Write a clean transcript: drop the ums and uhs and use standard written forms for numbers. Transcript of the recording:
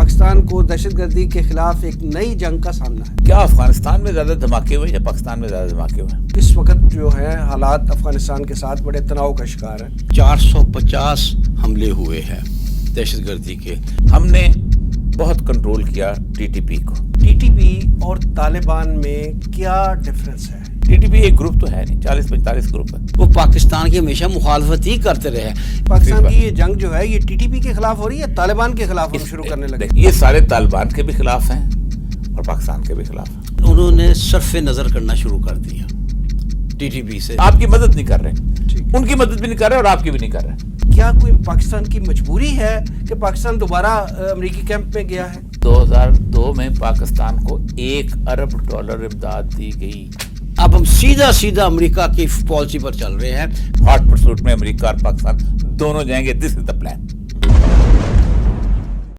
پاکستان کو دہشت گردی کے خلاف ایک نئی جنگ کا سامنا ہے. کیا افغانستان میں زیادہ دھماکے ہوئے یا پاکستان میں زیادہ دھماکے ہوئے؟ اس وقت جو ہے حالات افغانستان کے ساتھ بڑے تناؤ کا شکار ہیں. 450 حملے ہوئے ہیں دہشت گردی کے. ہم نے بہت کنٹرول کیا ٹی ٹی پی کو. ٹی ٹی پی اور طالبان میں کیا ڈفرنس ہے؟ ٹی ٹی پی ایک گروپ تو ہے نہیں، 40-45 گروپ ہے. وہ پاکستان کی ہمیشہ مخالفت ہی کرتے رہے. پاکستان کی یہ جنگ جو ہے یہ ٹی ٹی پی کے خلاف ہو رہی ہے، طالبان کے خلاف ہم شروع کرنے لگے. یہ سارے طالبان کے بھی خلاف ہیں اور پاکستان کے بھی خلاف ہیں. انہوں نے صرف نظر کرنا شروع کر دیا ٹی ٹی پی سے. آپ کی مدد نہیں کر رہے، ان کی مدد بھی نہیں کر رہے اور آپ کی بھی نہیں کر رہے. کیا کوئی پاکستان کی مجبوری ہے کہ پاکستان دوبارہ امریکی کیمپ میں گیا ہے؟ 2002 میں پاکستان کو $1 ارب امداد دی گئی. اب ہم سیدھا امریکہ کی پالیسی پر چل رہے ہیں. ہاٹ پرسوٹ میں امریکہ اور پاکستان دونوں جائیں گے. دس از دا پلان.